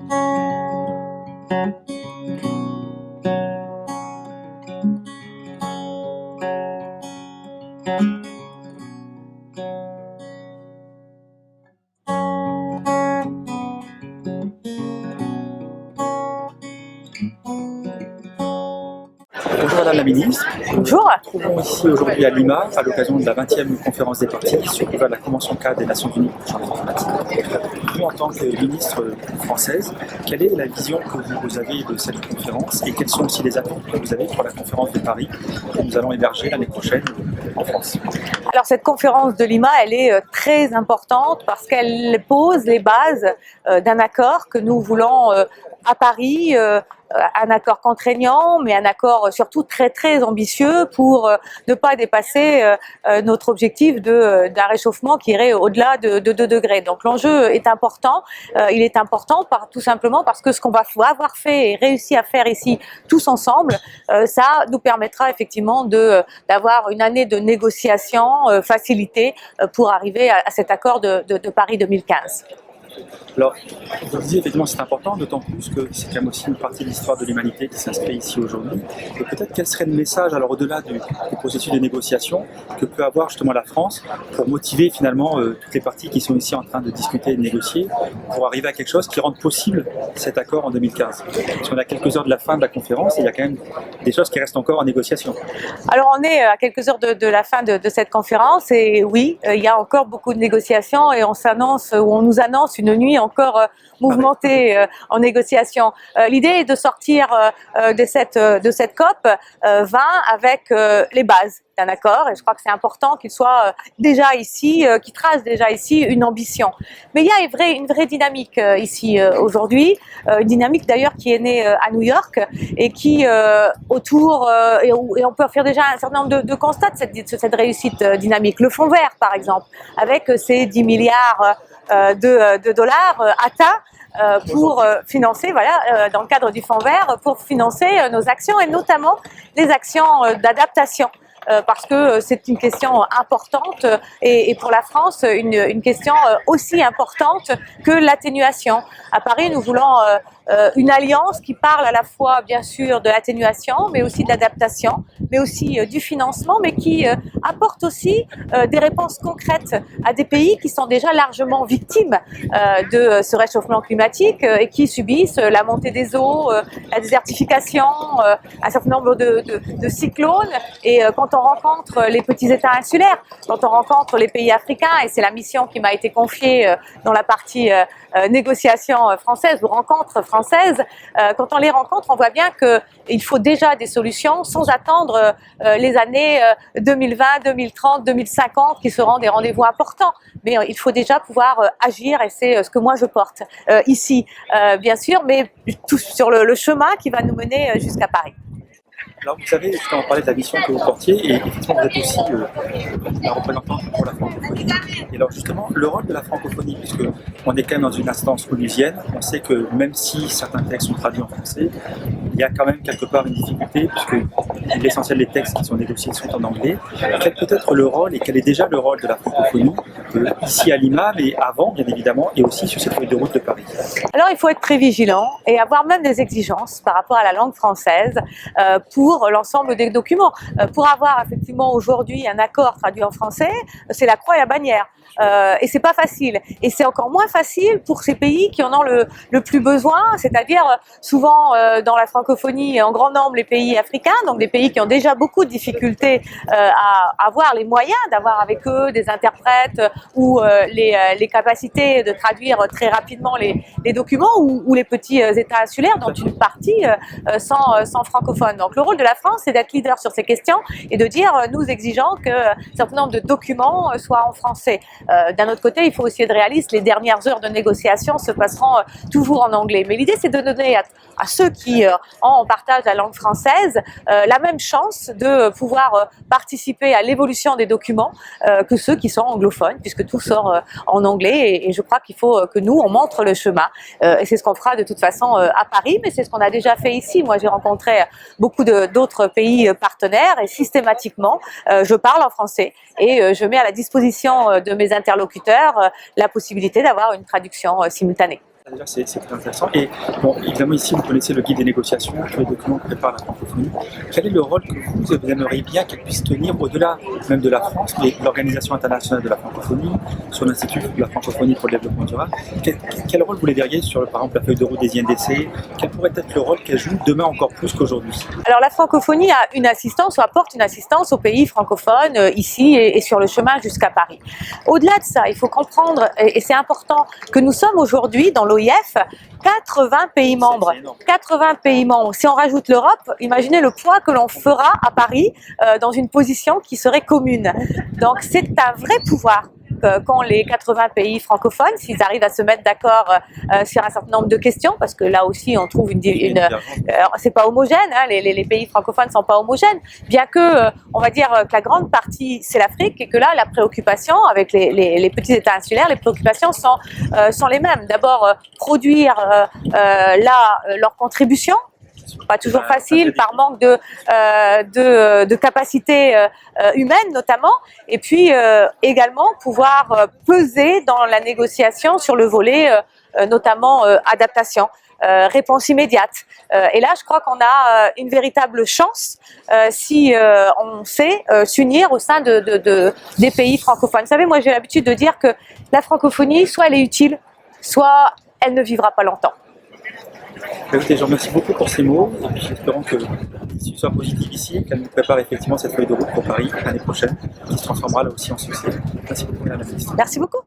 Bonjour Madame la Ministre. Bonjour. Nous nous trouvons ici aujourd'hui à Lima à l'occasion de la 20e conférence des partis sur la Convention cadre des Nations Unies pour le changement climatique. Vous, en tant que ministre française, quelle est la vision que vous avez de cette conférence et quelles sont aussi les attentes que vous avez pour la conférence de Paris que nous allons héberger l'année prochaine en France? Alors cette conférence de Lima, elle est très importante parce qu'elle pose les bases d'un accord que nous voulons à Paris, un accord contraignant, mais un accord surtout très ambitieux pour ne pas dépasser notre objectif d'un réchauffement qui irait au-delà de 2 degrés. Donc l'enjeu est important. Il est important tout simplement parce que ce qu'on va avoir fait et réussi à faire ici tous ensemble, ça nous permettra effectivement d'avoir une année de négociation facilitée pour arriver à cet accord de Paris 2015. Alors, vous disiez effectivement c'est important, d'autant plus que c'est quand même aussi une partie de l'histoire de l'humanité qui s'inscrit ici aujourd'hui. Et peut-être quel serait le message, alors au-delà du processus de négociation, que peut avoir justement la France pour motiver finalement toutes les parties qui sont ici en train de discuter et de négocier pour arriver à quelque chose qui rende possible cet accord en 2015. Parce qu'on a quelques heures de la fin de la conférence et il y a quand même des choses qui restent encore en négociation. Alors on est à quelques heures de la fin de cette conférence et oui, il y a encore beaucoup de négociations et on nous annonce une nuit encore mouvementée en négociation. L'idée est de sortir de cette COP 20 avec les bases d'un accord et je crois que c'est important qu'il soit déjà ici, qu'il trace déjà ici une ambition. Mais il y a une vraie dynamique ici aujourd'hui, une dynamique d'ailleurs qui est née à New York et qui et on peut faire déjà un certain nombre de constats de cette réussite dynamique. Le fonds vert par exemple, avec ses 10 milliards de dollars pour financer, dans le cadre du fonds vert, pour financer nos actions et notamment les actions d'adaptation. Parce que c'est une question importante et pour la France une question aussi importante que l'atténuation. À Paris, nous voulons une alliance qui parle à la fois bien sûr de l'atténuation, mais aussi de l'adaptation, mais aussi du financement, mais qui apporte aussi des réponses concrètes à des pays qui sont déjà largement victimes de ce réchauffement climatique et qui subissent la montée des eaux, la désertification, un certain nombre de cyclones. Et quand on rencontre les petits États insulaires, quand on rencontre les pays africains, et c'est la mission qui m'a été confiée dans la partie négociation française ou rencontre française, quand on les rencontre, on voit bien qu'il faut déjà des solutions sans attendre les années 2020, 2030, 2050 qui seront des rendez-vous importants. Mais il faut déjà pouvoir agir et c'est ce que moi je porte ici, bien sûr, mais tout sur le chemin qui va nous mener jusqu'à Paris. Alors vous savez, justement, on parlait de la mission que vous portiez et effectivement vous êtes aussi la représentante pour la francophonie. Et alors justement, le rôle de la francophonie, puisque on est quand même dans une instance onusienne, on sait que même si certains textes sont traduits en français, il y a quand même quelque part une difficulté puisque l'essentiel des textes qui sont négociés sont en anglais. Quel peut être le rôle et quel est déjà le rôle de la francophonie ici à Lima, mais avant bien évidemment, et aussi sur cette feuille de route de Paris? Alors il faut être très vigilant et avoir même des exigences par rapport à la langue française pour l'ensemble des documents. Pour avoir effectivement aujourd'hui un accord traduit en français, c'est la croix et la bannière. Et c'est pas facile. Et c'est encore moins facile pour ces pays qui en ont le plus besoin, c'est-à-dire souvent dans la francophonie en grand nombre les pays africains, donc des pays qui ont déjà beaucoup de difficultés à avoir les moyens d'avoir avec eux des interprètes ou les capacités de traduire très rapidement les documents ou les petits États insulaires dont une partie sans francophones. Donc le rôle de la France, c'est d'être leader sur ces questions et de dire nous exigeons qu'un certain nombre de documents soient en français. D'un autre côté, il faut aussi être réaliste, les dernières heures de négociation se passeront toujours en anglais. Mais l'idée, c'est de donner à ceux qui en partagent la langue française la même chance de pouvoir participer à l'évolution des documents que ceux qui sont anglophones, puisque tout sort en anglais. Et je crois qu'il faut que nous, on montre le chemin. Et c'est ce qu'on fera de toute façon à Paris, mais c'est ce qu'on a déjà fait ici. Moi, j'ai rencontré beaucoup d'autres pays partenaires et systématiquement, je parle en français et je mets à la disposition de mes interlocuteurs la possibilité d'avoir une traduction simultanée. Déjà, c'est très intéressant. Et bon, évidemment, ici, vous connaissez le guide des négociations, tous les documents que prépare la francophonie. Quel est le rôle que vous aimeriez bien qu'elle puisse tenir au-delà même de la France, mais de l'Organisation internationale de la francophonie, sur l'Institut de la francophonie pour le développement durable? Quel rôle vous les verriez sur, par exemple, la feuille de route des INDC? Quel pourrait être le rôle qu'elle joue demain encore plus qu'aujourd'hui? Alors la francophonie a une assistance ou apporte une assistance aux pays francophones ici et sur le chemin jusqu'à Paris. Au-delà de ça, il faut comprendre, et c'est important, que nous sommes aujourd'hui dans l'OIF 80 pays membres. 80 pays membres. Si on rajoute l'Europe, imaginez le poids que l'on fera à Paris dans une position qui serait commune. Donc c'est un vrai pouvoir qu'ont les 80 pays francophones, s'ils arrivent à se mettre d'accord sur un certain nombre de questions, parce que là aussi on trouve c'est pas homogène, hein, les pays francophones sont pas homogènes, bien que on va dire que la grande partie c'est l'Afrique et que là la préoccupation avec les petits États insulaires, les préoccupations sont les mêmes. D'abord produire leur contribution. Pas toujours facile, par manque de capacité humaine notamment, et puis également pouvoir peser dans la négociation sur le volet notamment adaptation, réponse immédiate. Et là, je crois qu'on a une véritable chance si on sait s'unir au sein des pays francophones. Vous savez, moi j'ai l'habitude de dire que la francophonie, soit elle est utile, soit elle ne vivra pas longtemps. Écoutez, je vous remercie beaucoup pour ces mots, et puis espérons que l'issue soit positive ici, qu'elle nous prépare effectivement cette feuille de route pour Paris l'année prochaine, qui se transformera là aussi en succès. Merci beaucoup, Madame la Ministre. Merci beaucoup.